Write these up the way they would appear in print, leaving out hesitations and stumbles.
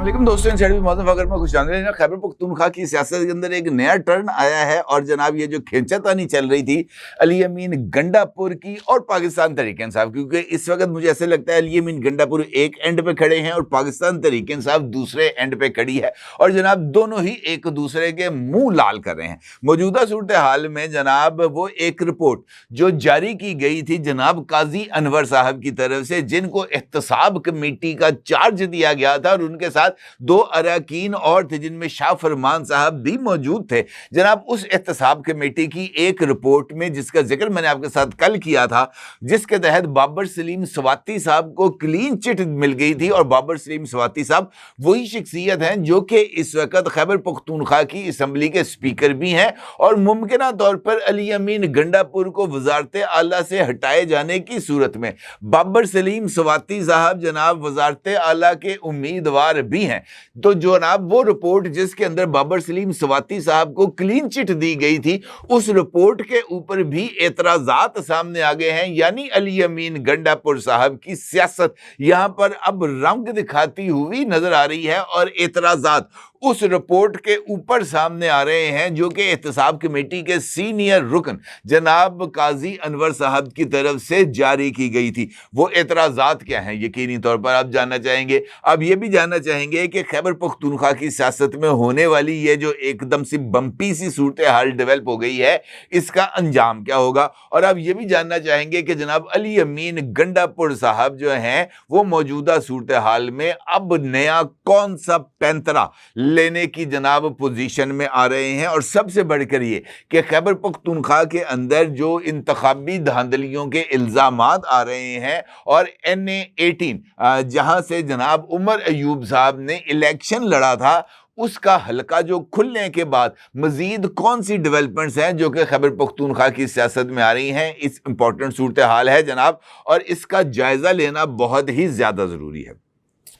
वालेकुम दोस्तों, मौजूद में कुछ जानते हैं। खैबर पख्तूनख्वा की सियासत के अंदर एक नया टर्न आया है और जनाब ये जो खींचातानी चल रही थी अली अमीन गंडापुर की और पाकिस्तान तहरीक इंसाफ, क्योंकि इस वक्त मुझे ऐसे लगता है अली अमीन गंडापुर एक एंड पे खड़े हैं और पाकिस्तान तहरीक इंसाफ दूसरे एंड पे खड़ी है और जनाब दोनों ही एक दूसरे के मुंह लाल कर रहे हैं। मौजूदा सूरत हाल में जनाब वो एक रिपोर्ट जो जारी की गई थी जनाब काजी अनवर साहब की तरफ से, जिनको एहतसाब कमेटी का चार्ज दिया गया था और उनके साथ दो अरकान और थे जिनमें शाह फरमान साहब भी मौजूद थे। जनाब उस एहतसाब कमेटी की एक रिपोर्ट में, जिसका जिक्र मैंने आपके साथ कल किया था, जिसके तहत बाबर सलीम स्वाति साहब को क्लीन चिट मिल गई थी और बाबर सलीम स्वाति साहब वही शख्सियत हैं जो कि इस वक्त खैबर पख्तूनख्वा की असम्बली के स्पीकर भी हैं और मुमकिना तौर पर अली अमीन गंडापुर को वजारत आला से हटाए जाने की सूरत में बाबर सलीम स्वाति साहब जनाब वजारत आला के उम्मीदवार भी हैं। तो जनाब वो रिपोर्ट जिसके अंदर बाबर सलीम स्वाति साहब को क्लीन चिट दी गई थी, उस रिपोर्ट के ऊपर भी एतराजात सामने आ गए हैं। यानी अली अमीन गंडापुर साहब की सियासत यहां पर अब रंग दिखाती हुई नजर आ रही है और एतराजात उस रिपोर्ट के ऊपर सामने आ रहे हैं जो कि एहतसाब कमेटी के सीनियर रुकन जनाब काजी अनवर साहब की तरफ से जारी की गई थी। वो एतराजात क्या हैं यकीनी तौर पर आप जानना चाहेंगे। अब ये भी जानना चाहेंगे कि खैबर पख्तूनख्वा की सियासत में होने वाली ये जो एकदम से बम्पी सी सूरत हाल डेवलप हो गई है, इसका अंजाम क्या होगा। और अब ये भी जानना चाहेंगे कि जनाब अली अमीन गंडापुर साहब जो हैं वो मौजूदा सूरत हाल में अब नया कौन सा पैंतरा लेने की जनाब पोजीशन में आ रहे हैं। और सबसे बढ़कर ये कि खैबर पख्तूनख्वा के अंदर जो इंतखाबी धांधलियों के इल्जामात आ रहे हैं और NA-18 जहां से जनाब उमर अयूब साहब ने इलेक्शन लड़ा था, उसका हलका जो खुलने के बाद मजीद कौन सी डेवलपमेंट्स हैं जो कि खैबर पख्तूनख्वा की सियासत में आ रही हैं, इस इंपॉर्टेंट सूरत हाल है जनाब और इसका जायजा लेना बहुत ही ज्यादा जरूरी है।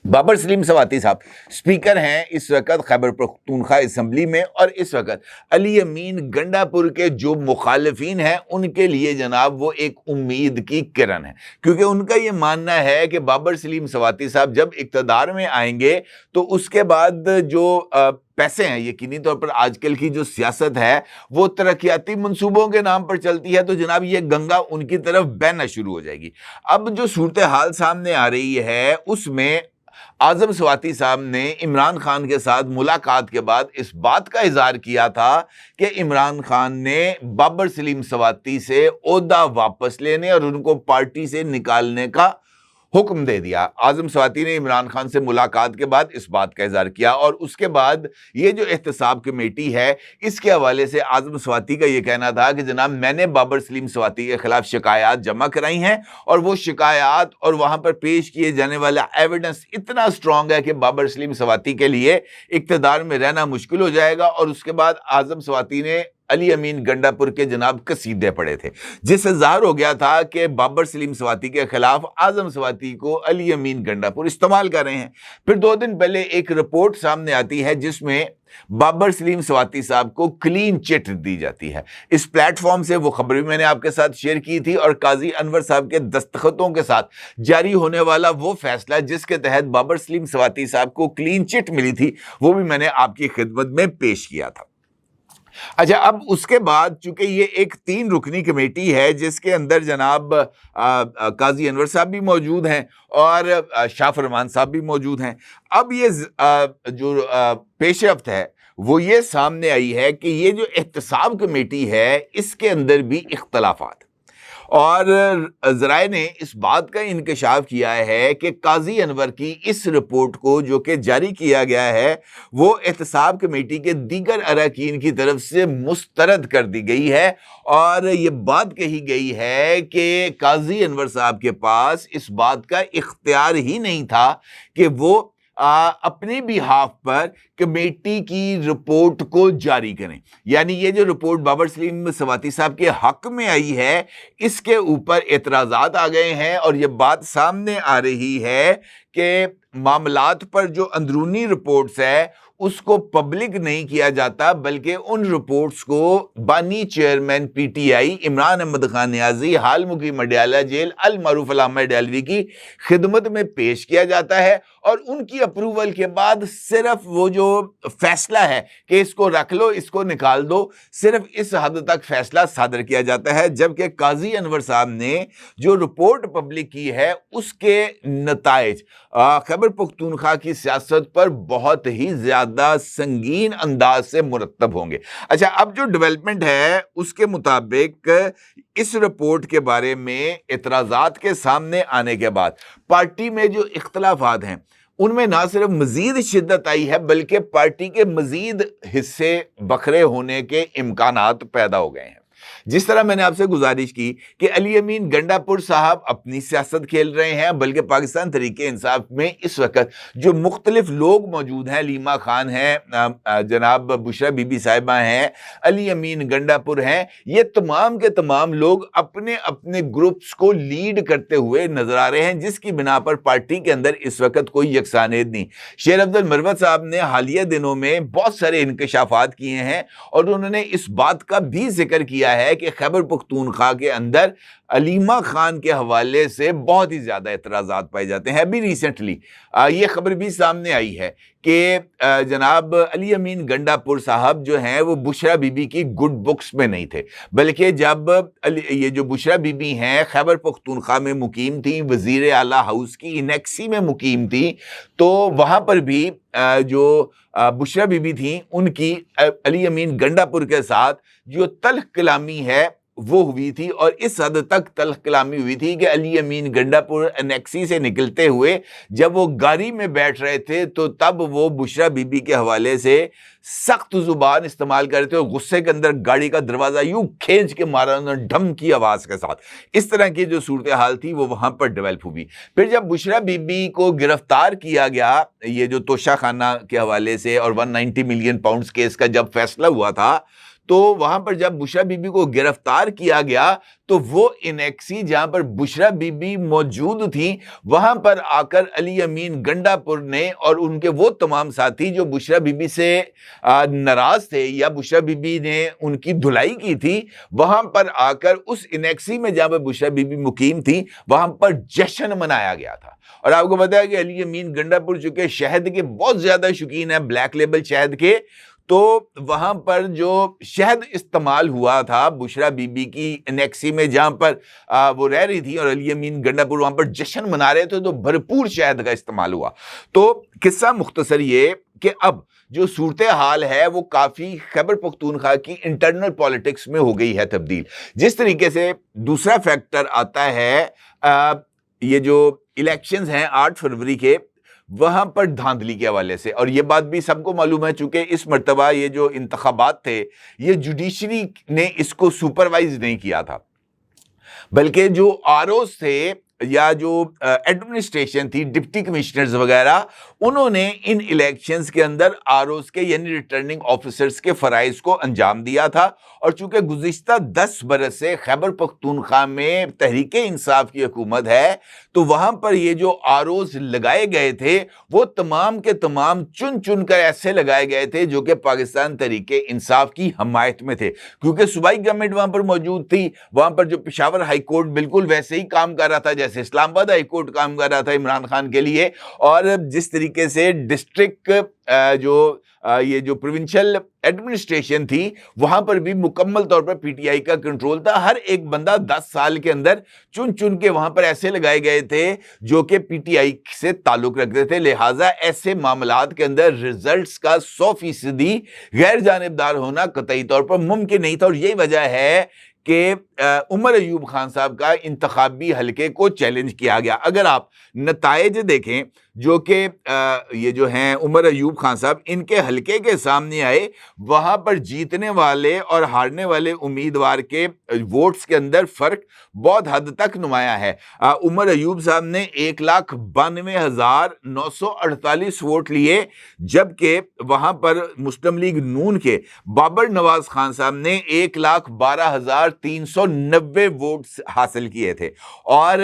बाबर सलीम स्वाति साहब स्पीकर हैं इस वक्त खैबर पख्तूनख्वा असम्बली में और इस वक्त अली अमीन गंडापुर के जो मुखालिफिन हैं उनके लिए जनाब वो एक उम्मीद की किरण है, क्योंकि उनका ये मानना है कि बाबर सलीम स्वाति साहब जब इक़्तिदार में आएंगे तो उसके बाद जो पैसे हैं, यकीनी तौर पर आजकल की जो सियासत है वो तरक्याती मंसूबों के नाम पर चलती है, तो जनाब ये गंगा उनकी तरफ बहना शुरू हो जाएगी। अब जो सूरत हाल सामने आ रही है उसमें आजम स्वाति साहब ने इमरान खान के साथ मुलाकात के बाद इस बात का इजहार किया था कि इमरान खान ने बाबर सलीम स्वाति से ओहदा वापस लेने और उनको पार्टी से निकालने का हुक्म दे दिया। आजम स्वाति ने इमरान खान से मुलाकात के बाद इस बात का इजहार किया और उसके बाद ये जो एहतसाब कमेटी है इसके हवाले से आजम स्वाति का ये कहना था कि जनाब मैंने बाबर सलीम स्वाति के खिलाफ शिकायत जमा कराई हैं और वो शिकायत और वहां पर पेश किए जाने वाला एविडेंस इतना स्ट्रांग है कि बाबर सलीम स्वाति के लिए इक़्तिदार में रहना मुश्किल हो जाएगा। और उसके बाद आजम स्वाति ने अली अमीन गंडापुर के जनाब कसीदे पढ़े थे, जिससे ज़ाहिर हो गया था कि बाबर सलीम स्वाति के खिलाफ आजम स्वाति को अली अमीन गंडापुर इस्तेमाल कर रहे हैं। फिर 2 दिन पहले एक रिपोर्ट सामने आती है जिसमें बाबर सलीम स्वाति साहब को क्लीन चिट दी जाती है। इस प्लेटफॉर्म से वो खबर भी मैंने आपके साथ शेयर की थी और काजी अनवर साहब के दस्तखतों के साथ जारी होने वाला वो फैसला जिसके तहत बाबर सलीम स्वाति साहब को क्लीन चिट मिली थी वो भी मैंने आपकी खिदमत में पेश किया था। अच्छा, अब उसके बाद चूंकि ये एक 3 रुकनी कमेटी है जिसके अंदर जनाब काजी अनवर साहब भी मौजूद हैं और शाह फरमान साहब भी मौजूद हैं। अब ये जो पेशरफ्त है वो ये सामने आई है कि ये जो एहतसाब कमेटी है इसके अंदर भी इख्तलाफात और ज़राए ने इस बात का इंकशाफ किया है कि काजी अनवर की इस रिपोर्ट को जो कि जारी किया गया है वो एहतसाब कमेटी के दीगर अरकान की तरफ से मुस्तरद कर दी गई है और ये बात कही गई है कि काजी अनवर साहब के पास इस बात का इख्तियार ही नहीं था कि वो अपने बिहाफ पर कमेटी की रिपोर्ट को जारी करें। यानी ये जो रिपोर्ट बाबर सलीम स्वाति साहब के हक में आई है इसके ऊपर एतराज़ात आ गए हैं और ये बात सामने आ रही है कि मामलात पर जो अंदरूनी रिपोर्ट्स है اس کو پبلک نہیں کیا جاتا بلکہ ان رپورٹس کو بانی chairman P T I Imran Ahmed Khan Niazi حال مقیم اڈیالہ جیل المعروف علامہ اڈیالوی کی خدمت میں پیش کیا جاتا ہے اور ان کی اپروول کے بعد صرف وہ جو فیصلہ ہے کہ اس کو رکھ لو اس کو نکال دو صرف اس حد تک فیصلہ صادر کیا جاتا ہے، جبکہ قاضی انور صاحب نے جو رپورٹ پبلک کی ہے اس کے نتائج خیبر پختونخوا کی سیاست پر بہت ہی زیادہ سنگین انداز سے مرتب ہوں گے۔ اچھا، اب جو ڈیولپمنٹ ہے اس کے مطابق اس رپورٹ کے بارے میں اعتراضات کے سامنے آنے کے بعد پارٹی میں جو اختلافات ہیں ان میں نہ صرف مزید شدت آئی ہے بلکہ پارٹی کے مزید حصے بکھرے ہونے کے امکانات پیدا ہو گئے ہیں۔ جس طرح میں نے آپ سے گزارش کی کہ علی امین گنڈا پور صاحب اپنی سیاست کھیل رہے ہیں، بلکہ پاکستان تحریک انصاف میں اس وقت جو مختلف لوگ موجود ہیں، لیما خان ہیں، جناب بشرا بی بی صاحبہ ہیں، علی امین گنڈا پور ہیں، یہ تمام کے تمام لوگ اپنے اپنے گروپس کو لیڈ کرتے ہوئے نظر آ رہے ہیں، جس کی بنا پر پارٹی کے اندر اس وقت کوئی یکسانیت نہیں۔ شیر عبد المروت صاحب نے حالیہ دنوں میں بہت سارے انکشافات کیے ہیں اور انہوں نے اس بات کا بھی ذکر کیا ہے کہ خیبر پختونخوا کے اندر علیمہ خان کے حوالے سے بہت ہی زیادہ اعتراضات پائے جاتے ہیں۔ ابھی ریسنٹلی یہ خبر بھی سامنے آئی ہے کہ جناب علی امین گنڈا پور صاحب جو ہیں وہ بشرا بی بی کی گڈ بکس میں نہیں تھے، بلکہ جب یہ جو بشرا بی بی ہیں خیبر پختونخوا میں مقیم تھیں، وزیر اعلیٰ ہاؤس کی انیکسی میں مقیم تھیں، تو وہاں پر بھی جو بشرا بی بی تھیں ان کی علی امین گنڈا پور کے ساتھ جو تلخ کلامی ہے وہ ہوئی تھی، اور اس حد تک تلخ کلامی ہوئی تھی کہ علی امین گنڈا پور انیکسی سے نکلتے ہوئے جب وہ گاڑی میں بیٹھ رہے تھے تو تب وہ بشرا بی بی کے حوالے سے سخت زبان استعمال کر رہے تھے اور غصے کے اندر گاڑی کا دروازہ یوں کھینچ کے مارا انہوں نے ڈھم کی آواز کے ساتھ۔ اس طرح کی جو صورتحال تھی وہ وہاں پر ڈیولپ ہوئی۔ پھر جب بشرا بی بی کو گرفتار کیا گیا یہ جو توشہ خانہ کے حوالے سے اور 190 ملین پاؤنڈز کیس کا جب فیصلہ ہوا تھا، تو وہاں پر جب بشرا بی بی کو گرفتار کیا گیا تو وہ انیکسی جہاں پر بشرا بی بی موجود تھیں وہاں پر آ کر علی امین گنڈا پور نے اور ان کے وہ تمام ساتھی جو بشرا بی بی سے ناراض تھے یا بشرا بی بی نے ان کی دھلائی کی تھی، وہاں پر آ کر اس انیکسی میں جہاں پر بشرا بی بی مقیم تھی وہاں پر جشن منایا گیا تھا۔ اور آپ کو پتا ہے کہ علی امین گنڈا پور چونکہ شہد کے بہت زیادہ شوقین ہیں، بلیک لیبل شہد کے، تو وہاں پر جو شہد استعمال ہوا تھا بشرا بی بی کی انیکسی میں جہاں پر وہ رہ رہی تھی اور علی امین گنڈا پور وہاں پر جشن منا رہے تھے، تو بھرپور شہد کا استعمال ہوا۔ تو قصہ مختصر یہ کہ اب جو صورتحال ہے وہ کافی خیبر پختونخوا کی انٹرنل پالیٹکس میں ہو گئی ہے تبدیل۔ جس طریقے سے دوسرا فیکٹر آتا ہے یہ جو الیکشنز ہیں 8 فروری کے، وہاں پر دھاندلی کے حوالے سے، اور یہ بات بھی سب کو معلوم ہے چونکہ اس مرتبہ یہ جو انتخابات تھے یہ جوڈیشری نے اس کو سپروائز نہیں کیا تھا، بلکہ جو آر اوز تھے یا جو ایڈمنسٹریشن تھی، ڈپٹی کمشنرز وغیرہ، انہوں نے ان الیکشنز کے اندر آر اوز کے یعنی ریٹرننگ آفیسرز کے فرائض کو انجام دیا تھا۔ اور چونکہ گزشتہ 10 برس سے خیبر پختونخوا میں تحریک انصاف کی حکومت ہے تو وہاں پر یہ جو آر اوز لگائے گئے تھے وہ تمام کے تمام چن چن کر ایسے لگائے گئے تھے جو کہ پاکستان تحریک انصاف کی حمایت میں تھے، کیونکہ صوبائی گورنمنٹ وہاں پر موجود تھی۔ وہاں پر جو پشاور ہائی کورٹ بالکل ویسے ہی کام کر رہا تھا جیسے اسلام آباد ہائی کورٹ کام کر رہا تھا عمران خان کے لیے، اور جس طریقے سے ڈسٹرکٹ یہ جو پروونشل ایڈمنسٹریشن تھی وہاں پر بھی مکمل طور پر پی ٹی آئی کا کنٹرول تھا۔ ہر ایک بندہ 10 سال کے اندر چن چن کے وہاں پر ایسے لگائے گئے تھے جو کہ پی ٹی آئی سے تعلق رکھتے تھے، لہٰذا ایسے معاملات کے اندر ریزلٹس کا 100% غیر جانبدار ہونا قطعی طور پر ممکن نہیں تھا۔ اور یہی وجہ ہے کہ عمر ایوب خان صاحب کا انتخابی حلقے کو چیلنج کیا گیا۔ اگر آپ نتائج دیکھیں جو کہ یہ جو ہیں عمر ایوب خان صاحب ان کے حلقے کے سامنے آئے، وہاں پر جیتنے والے اور ہارنے والے امیدوار کے ووٹس کے اندر فرق بہت حد تک نمایاں ہے۔ عمر ایوب صاحب نے 1,92,948 ووٹ لیے، جبکہ وہاں پر مسلم لیگ نون کے بابر نواز خان صاحب نے 1,12,390 ووٹس حاصل کیے تھے۔ اور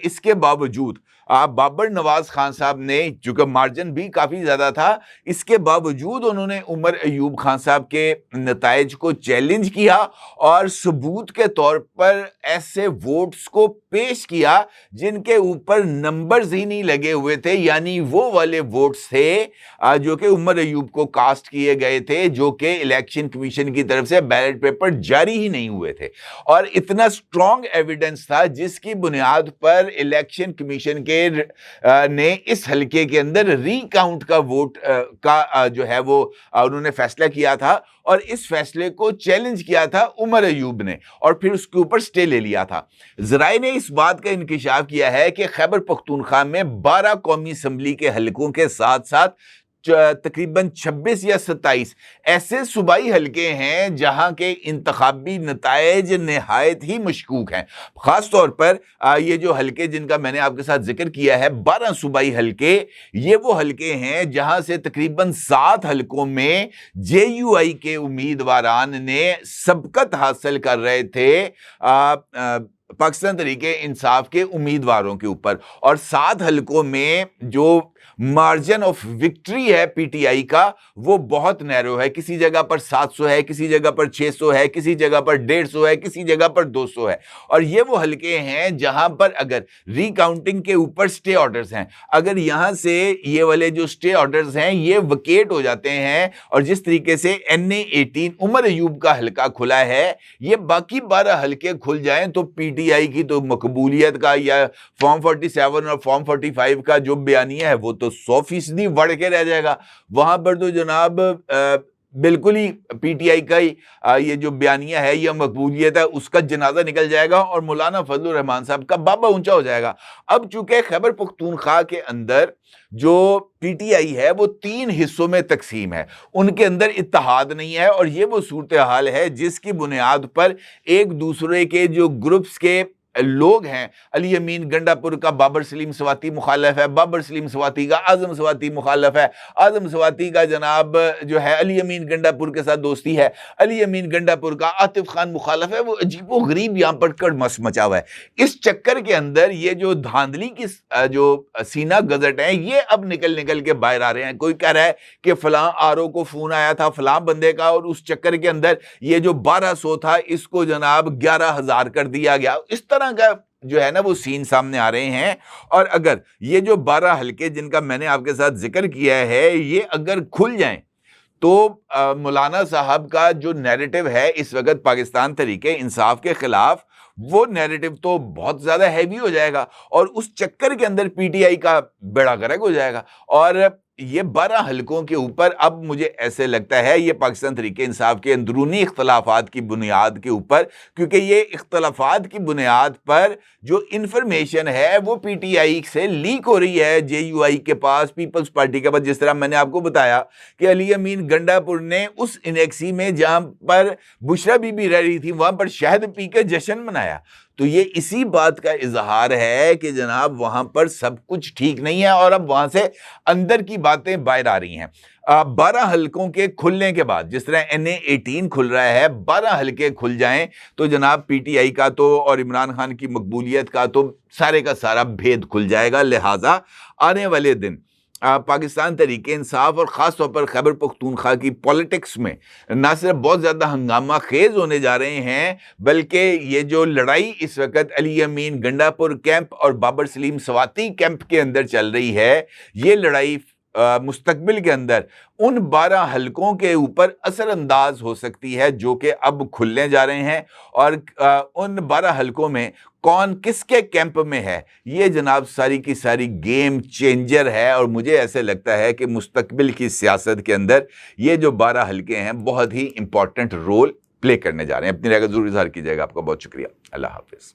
اس کے باوجود बाबर नवाज खान साहब ने, चूंकि मार्जिन भी काफी ज्यादा था, इसके बावजूद उन्होंने उमर अयूब खान साहब के नताइज को चैलेंज किया और सबूत के तौर पर ऐसे वोट्स को पेश किया जिनके ऊपर नंबर्स ही नहीं लगे हुए थे, यानी वो वाले वोट्स थे जो कि उमर अयूब को कास्ट किए गए थे, जो कि इलेक्शन कमीशन की तरफ से बैलेट पेपर जारी ही नहीं हुए थे। और इतना स्ट्रॉन्ग एविडेंस था जिसकी बुनियाद पर इलेक्शन कमीशन के ने इस हलके के अंदर रीकाउंट का वोट का जो है वो उन्होंने फैसला किया था, और इस फैसले को चैलेंज किया था उमर अयूब ने, और फिर उसके ऊपर स्टे ले लिया था। ज़राए ने इस बात का इंकिशाफ किया है कि खैबर पख्तूनख्वा में 12 कौमी असम्बली के हलकों के साथ साथ तकरीबन 26 या 27 ऐसे सूबाई हलके हैं जहां के इंतखाबी नताइज निहायत ही मशकूक हैं। खास तौर पर ये जो हलके जिनका मैंने आपके साथ जिक्र किया है, 12 सूबाई हलके, ये वो हलके हैं जहां से तकरीबन 7 हलकों में JUI के उम्मीदवारान ने सबकत हासिल कर रहे थे पाकिस्तान तहरीके इंसाफ के उम्मीदवारों के ऊपर, और 7 हलकों में जो मार्जिन ऑफ विक्ट्री है PTI का वो बहुत नैरो है। किसी जगह पर 700 है, किसी जगह पर 600 है, किसी जगह पर 150 है, किसी जगह पर 200 है। और ये वो हलके हैं जहां पर अगर रिकाउंटिंग के ऊपर स्टे ऑर्डर्स हैं, अगर यहां से ये वाले जो स्टे ऑर्डर्स हैं ये वकेट हो जाते हैं, और जिस तरीके से NA 18 उमर अयूब का हलका खुला है, ये बाकी 12 हलके खुल जाएं तो PTI की तो मकबूलियत का या फॉर्म 47 और फॉर्म 45 का जो बयानिया है वो तो 100% बढ़ के रह जाएगा। वहां पर तो जनाब बिल्कुल ही PTI का ही ये जो बयानिया है, ये मकबूलियत है, उसका जनाजा निकल जाएगा और मौलाना फजलुर रहमान साहब का बाबा ऊंचा हो जाएगा। अब चूंकि खैबर पख्तूनख्वा के अंदर जो PTI है वो 3 हिस्सों में तकसीम है, उनके अंदर इत्तेहाद नहीं है, और ये वो सूरत हाल है जिसकी बुनियाद पर एक दूसरे के जो ग्रुप्स के लोग हैं, अली अमीन गंडापुर का बाबर सलीम स्वाति मुखालफ है, बाबर सलीम स्वाति का आजम स्वाति मुखालफ है, आजम स्वाति का जनाब जो है अली अमीन गंडापुर के साथ दोस्ती है, अली अमीन गंडापुर का आतिफ खान मुखालफ है। वो अजीबो गरीब यहाँ पर कड़मस मचा हुआ है। इस चक्कर के अंदर ये जो धांधली की जो सीना गजट है ये अब निकल के बाहर आ रहे हैं। कोई कह रहा है कि फलां RO को फोन आया था फलां बंदे का, और उस चक्कर के अंदर ये जो 1200 था इसको जनाब 11,000 कर दिया गया। इस तरह का जो है ना वो सीन सामने आ रहे हैं। और अगर ये जो 12 हलके जिनका मैंने आपके साथ जिक्र किया है ये अगर खुल जाएं तो मौलाना साहब का जो नैरेटिव है इस वक्त पाकिस्तान तहरीके इंसाफ के खिलाफ, वो नैरेटिव तो बहुत ज्यादा हैवी हो जाएगा, और उस चक्कर के अंदर PTI का बेड़ा गर्क हो जाएगा। और ये 12 हलकों के ऊपर अब मुझे ऐसे लगता है ये पाकिस्तान तहरीके इंसाफ के अंदरूनी इख्तलाफात की बुनियाद के ऊपर, क्योंकि ये इख्तलाफात की बुनियाद पर जो इंफॉर्मेशन है वो PTI से लीक हो रही है JUI के पास, पीपल्स पार्टी के पास। जिस तरह मैंने आपको बताया कि अली अमीन गंडापुर ने उस इनेक्सी में जहां पर बुशरा बीबी रह रही थी वहां पर शहद पी के जश्न मनाया, तो ये इसी बात का इजहार है कि जनाब वहां पर सब कुछ ठीक नहीं है, और अब वहां से अंदर की बातें बाहर आ रही हैं। 12 हलकों के खुलने के बाद, जिस तरह NA 18 खुल रहा है, 12 हलके खुल जाएं तो जनाब PTI का तो और इमरान खान की मकबूलियत का तो सारे का सारा भेद खुल जाएगा। लिहाजा आने वाले दिन पाकिस्तान तहरीके इंसाफ और ख़ास तौर पर खैबर पख्तूनख्वा की पॉलिटिक्स में ना सिर्फ बहुत ज़्यादा हंगामा खेज होने जा रहे हैं, बल्कि ये जो लड़ाई इस वक्त अली अमीन गंडापुर कैंप और बाबर सलीम स्वाति कैंप के अंदर चल रही है, ये लड़ाई मुस्तकबिल के अंदर उन 12 हलकों के ऊपर असरअंदाज हो सकती है जो कि अब खुलने जा रहे हैं। और उन 12 हलकों में कौन किसके कैंप में है, ये जनाब सारी की सारी गेम चेंजर है। और मुझे ऐसे लगता है कि मुस्तकबिल की सियासत के अंदर ये जो 12 हलके हैं बहुत ही इंपॉर्टेंट रोल प्ले करने जा रहे हैं। अपनी राय का जरूर इजहार कीजिएगा। आपका बहुत शुक्रिया। अल्लाह हाफिज़।